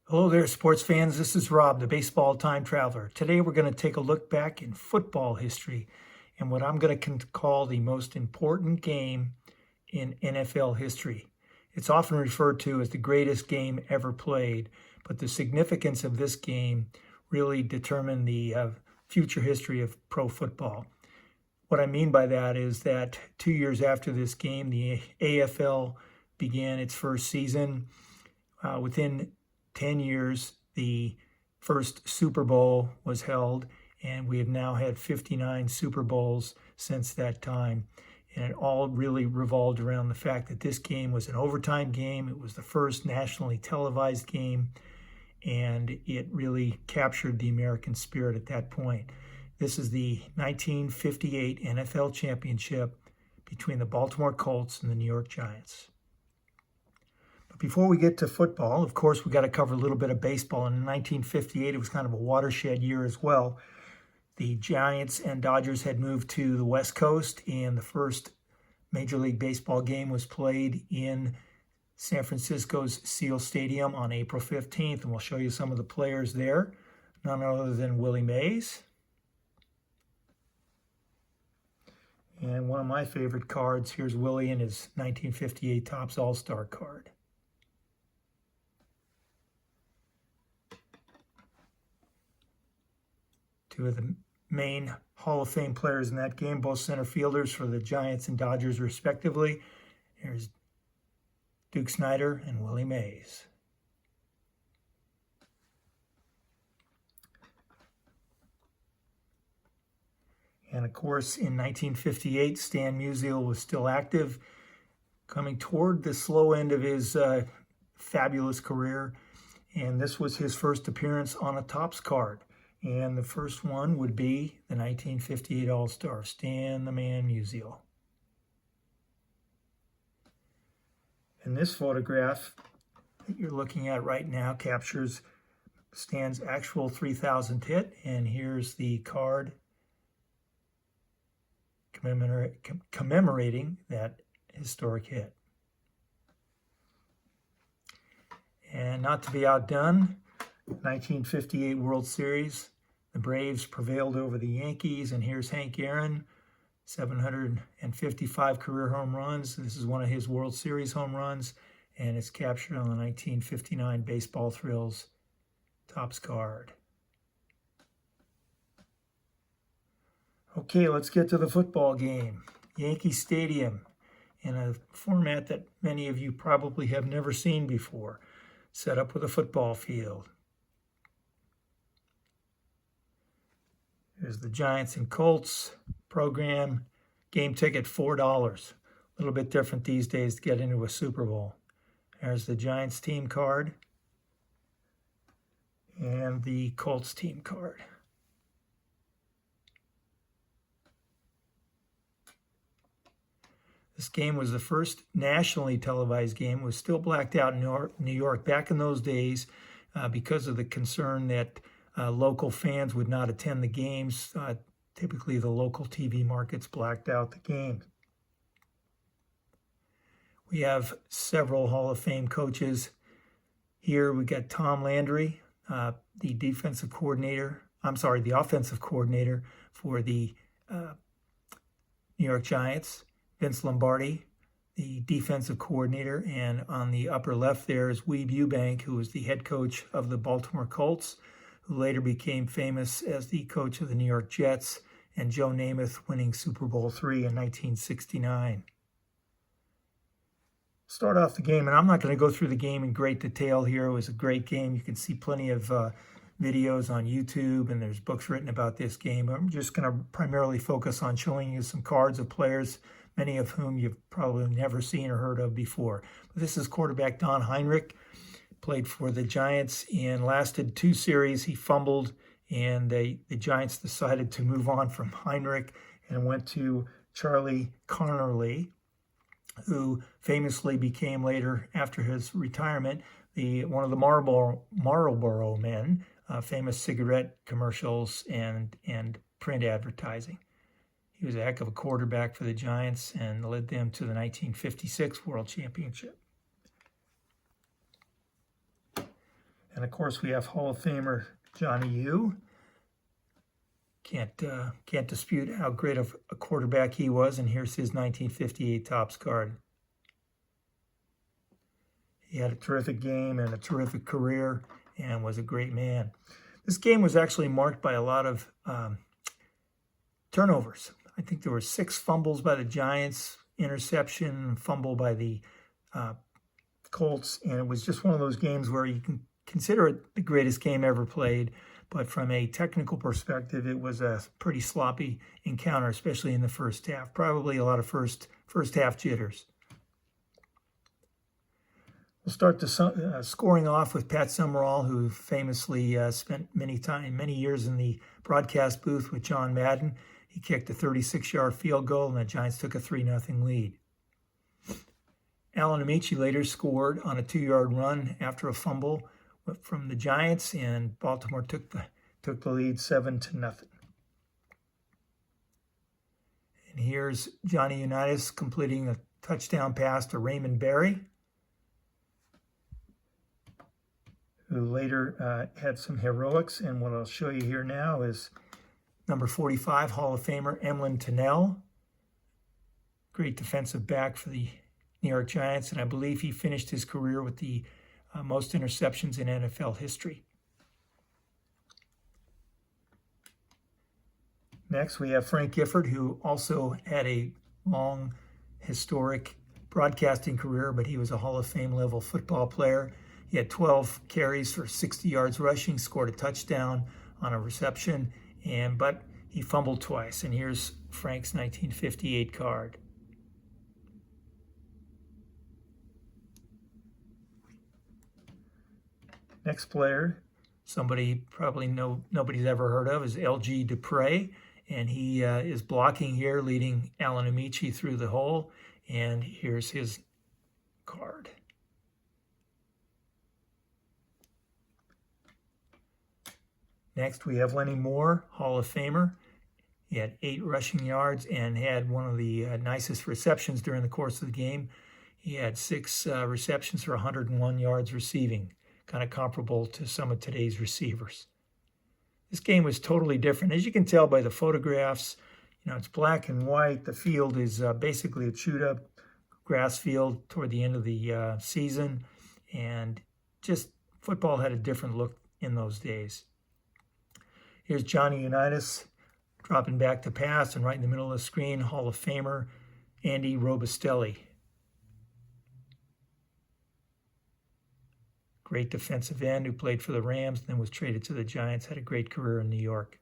Hello there, sports fans. This is Rob, the baseball time traveler. Today we're going to take a look back in football history and what I'm going to call the most important game in NFL history. It's often referred to as the greatest game ever played, but the significance of this game really determined the future history of pro football. What I mean by that is that 2 years after this game, the AFL began its first season. Within 10 years, the first Super Bowl was held, and we have now had 59 Super Bowls since that time. And it all really revolved around the fact that this game was an overtime game. It was the first nationally televised game, and it really captured the American spirit at that point. This is the 1958 NFL Championship between the Baltimore Colts and the New York Giants. But before we get to football, of course, we got to cover a little bit of baseball. In 1958, it was kind of a watershed year as well. The Giants and Dodgers had moved to the West Coast, and the first Major League Baseball game was played in San Francisco's Seal Stadium on April 15th, and we'll show you some of the players there. None other than Willie Mays. And one of my favorite cards, here's Willie in his 1958 Topps All-Star card. Two of the main Hall of Fame players in that game, both center fielders for the Giants and Dodgers respectively. Here's Duke Snider and Willie Mays. And of course, in 1958, Stan Musial was still active, coming toward the slow end of his fabulous career. And this was his first appearance on a Topps card. And the first one would be the 1958 All-Star, Stan the Man Musial. And this photograph that you're looking at right now captures Stan's actual 3,000th hit. And here's the card commemorating that historic hit. And not to be outdone, 1958 World Series, the Braves prevailed over the Yankees, and here's Hank Aaron, 755 career home runs. This is one of his World Series home runs, and it's captured on the 1959 Baseball Thrills Topps card. Okay, let's get to the football game. Yankee Stadium, in a format that many of you probably have never seen before, set up with a football field. Here's the Giants and Colts program. Game ticket, $4. A little bit different these days to get into a Super Bowl. There's the Giants team card and the Colts team card. This game was the first nationally televised game. It was still blacked out in New York back in those days because of the concern that local fans would not attend the games. Typically, the local TV markets blacked out the game. We have several Hall of Fame coaches. Here we got Tom Landry, the offensive coordinator for the New York Giants. Vince Lombardi, the defensive coordinator, and on the upper left there is Weeb Ewbank, who was the head coach of the Baltimore Colts, who later became famous as the coach of the New York Jets, and Joe Namath winning Super Bowl III in 1969. Start off the game, and I'm not going to go through the game in great detail here. It was a great game. You can see plenty of videos on YouTube, and there's books written about this game. I'm just going to primarily focus on showing you some cards of players, many of whom you've probably never seen or heard of before. But this is quarterback Don Heinrich, played for the Giants and lasted 2 series. He fumbled, and the Giants decided to move on from Heinrich and went to Charlie Connerly, who famously became later, after his retirement, one of the Marlboro men, famous cigarette commercials and print advertising. He was a heck of a quarterback for the Giants and led them to the 1956 World Championship. And of course, we have Hall of Famer Johnny U. Can't dispute how great of a quarterback he was. And here's his 1958 Topps card. He had a terrific game and a terrific career and was a great man. This game was actually marked by a lot of turnovers. I think there were 6 fumbles by the Giants, interception, fumble by the Colts, and it was just one of those games where you can consider it the greatest game ever played, but from a technical perspective, it was a pretty sloppy encounter, especially in the first half. Probably a lot of first half jitters. We'll start the scoring off with Pat Summerall, who famously spent many years in the broadcast booth with John Madden. He kicked a 36-yard field goal, and the Giants took a 3-0 lead. Alan Ameche later scored on a 2-yard run after a fumble from the Giants, and Baltimore took the lead 7-0. And here's Johnny Unitas completing a touchdown pass to Raymond Berry, who later had some heroics. And what I'll show you here now is number 45, Hall of Famer Emlen Tunnell, great defensive back for the New York Giants, and I believe he finished his career with the most interceptions in NFL history. Next, we have Frank Gifford, who also had a long, historic broadcasting career, but he was a Hall of Fame level football player. He had 12 carries for 60 yards rushing, scored a touchdown on a reception, but he fumbled twice. And here's Frank's 1958 card. Next player, somebody probably nobody's ever heard of, is L.G. Dupre, and he is blocking here, leading Alan Ameche through the hole. And here's his card. Next, we have Lenny Moore, Hall of Famer. He had 8 rushing yards and had one of the nicest receptions during the course of the game. He had 6 receptions for 101 yards receiving, kind of comparable to some of today's receivers. This game was totally different. As you can tell by the photographs, it's black and white. The field is basically a chewed-up grass field toward the end of the season, and just football had a different look in those days. Here's Johnny Unitas dropping back to pass, and right in the middle of the screen, Hall of Famer Andy Robustelli. Great defensive end who played for the Rams and then was traded to the Giants, had a great career in New York.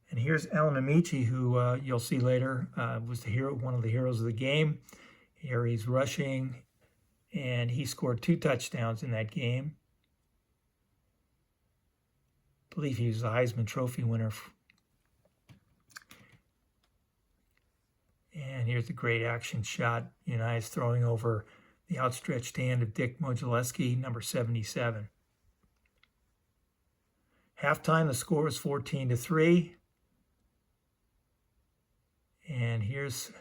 And here's Alan Ameche, who you'll see later was one of the heroes of the game. Here he's rushing, and he scored 2 touchdowns in that game. I believe he was the Heisman Trophy winner. And here's the great action shot. Unitas throwing over the outstretched hand of Dick Modzelewski, number 77. Halftime, the score is 14-3. And here's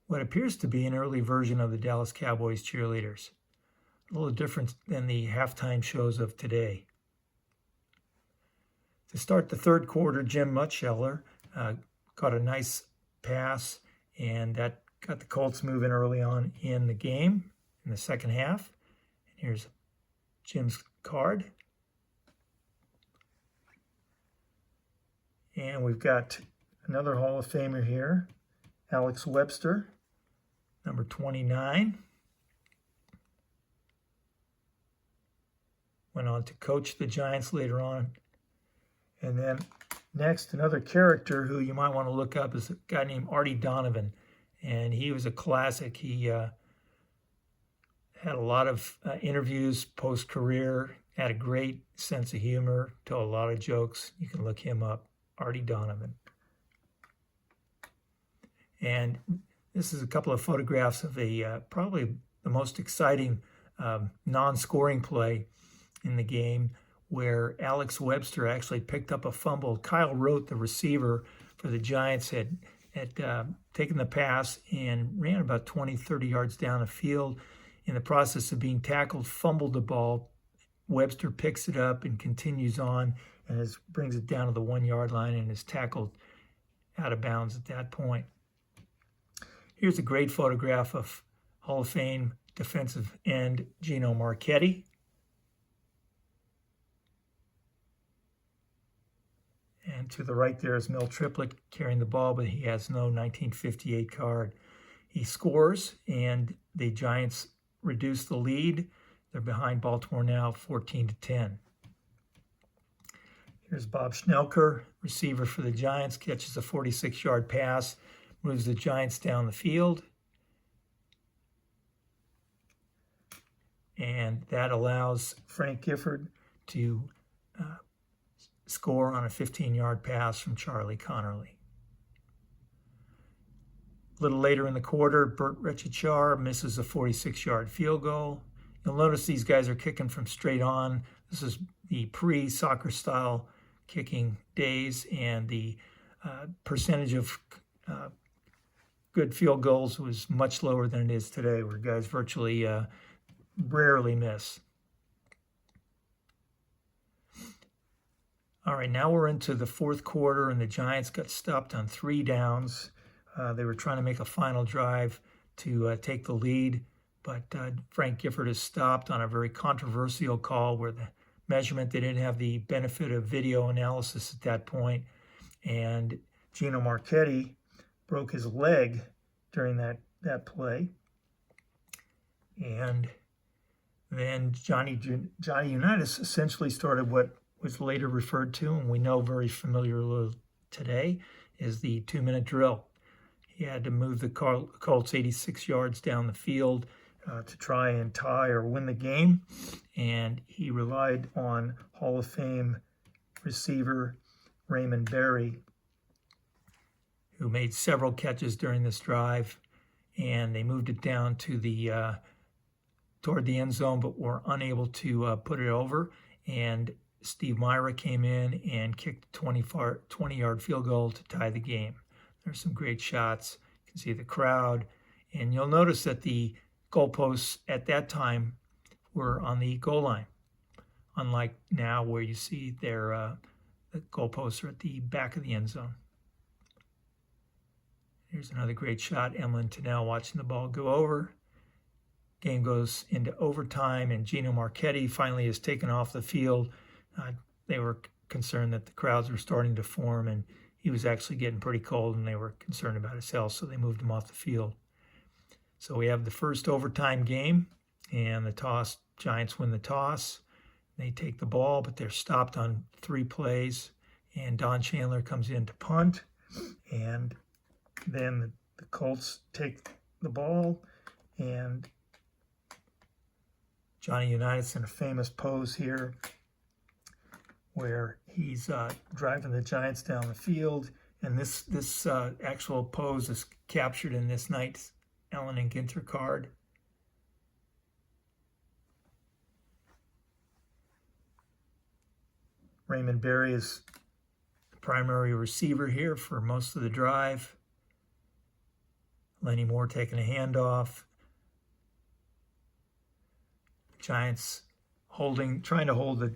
what appears to be an early version of the Dallas Cowboys cheerleaders. A little different than the halftime shows of today. To start the third quarter, Jim Mutscheller caught a nice pass, and that got the Colts moving early on in the game in the second half. And here's Jim's card. And we've got another Hall of Famer here, Alex Webster, number 29. Went on to coach the Giants later on. And then next, another character who you might want to look up is a guy named Artie Donovan. And he was a classic. He had a lot of interviews post-career, had a great sense of humor, told a lot of jokes. You can look him up, Artie Donovan. And this is a couple of photographs of probably the most exciting non-scoring play in the game, where Alex Webster actually picked up a fumble. Kyle Rote, the receiver for the Giants, had taken the pass and ran about 20, 30 yards down the field. in the process of being tackled, fumbled the ball. Webster picks it up and continues on and brings it down to the 1 yard line and is tackled out of bounds at that point. Here's a great photograph of Hall of Fame defensive end Gino Marchetti. And to the right there is Mel Triplett carrying the ball, but he has no 1958 card. He scores, and the Giants reduce the lead. They're behind Baltimore now 14-10. Here's Bob Schnelker, receiver for the Giants, catches a 46-yard pass, moves the Giants down the field. And that allows Frank Gifford to score on a 15-yard pass from Charlie Connerly. A little later in the quarter, Bert Rechichar misses a 46-yard field goal. You'll notice these guys are kicking from straight on. This is the pre-soccer style kicking days, and the percentage of good field goals was much lower than it is today, where guys virtually rarely miss. All right, now we're into the fourth quarter, and the Giants got stopped on 3 downs. They were trying to make a final drive to take the lead, but Frank Gifford is stopped on a very controversial call where the measurement, they didn't have the benefit of video analysis at that point, and Gino Marchetti broke his leg during that play. And then Johnny Unitas essentially started what was later referred to, and we know very familiarly today, is the 2-minute drill. He had to move the Colts 86 yards down the field to try and tie or win the game, and he relied on Hall of Fame receiver Raymond Berry, who made several catches during this drive, and they moved it down to the toward the end zone, but were unable to put it over. And Steve Myra came in and kicked a 20-yard field goal to tie the game. There's some great shots. You can see the crowd, and you'll notice that the goalposts at that time were on the goal line, unlike now where you see the goalposts are at the back of the end zone. Here's another great shot. Emlyn Tunnell watching the ball go over. Game goes into overtime, and Gino Marchetti finally is taken off the field. They were concerned that the crowds were starting to form, and he was actually getting pretty cold, and they were concerned about his health, so they moved him off the field. So we have the first overtime game, and the toss. Giants win the toss. They take the ball, but they're stopped on 3 plays, and Don Chandler comes in to punt, and then the Colts take the ball, and Johnny Unitas in a famous pose here where he's driving the Giants down the field, and this actual pose is captured in this night's Allen and Ginter card. Raymond Berry is the primary receiver here for most of the drive. Lenny Moore taking a handoff. Giants trying to hold the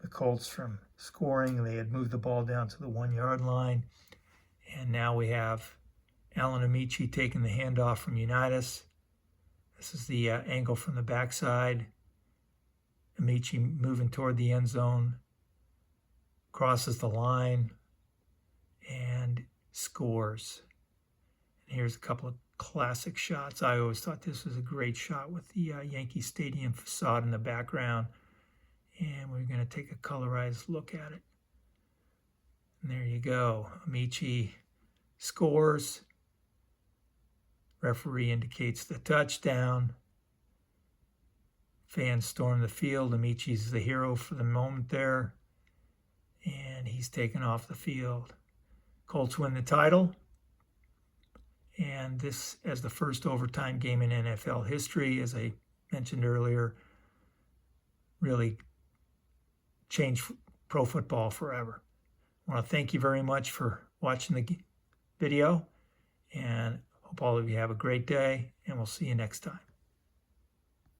Colts from scoring. They had moved the ball down to the 1 yard line. And now we have Alan Amici taking the handoff from Unitas. This is the angle from the backside. Amici moving toward the end zone, crosses the line, and scores. And here's a couple of classic shots. I always thought this was a great shot with the Yankee Stadium facade in the background. And we're going to take a colorized look at it. And there you go. Amici scores. Referee indicates the touchdown. Fans storm the field. Amici's the hero for the moment there. And he's taken off the field. Colts win the title. And this, as the first overtime game in NFL history, as I mentioned earlier, really changed pro football forever. I want to thank you very much for watching the video, and hope all of you have a great day, and we'll see you next time.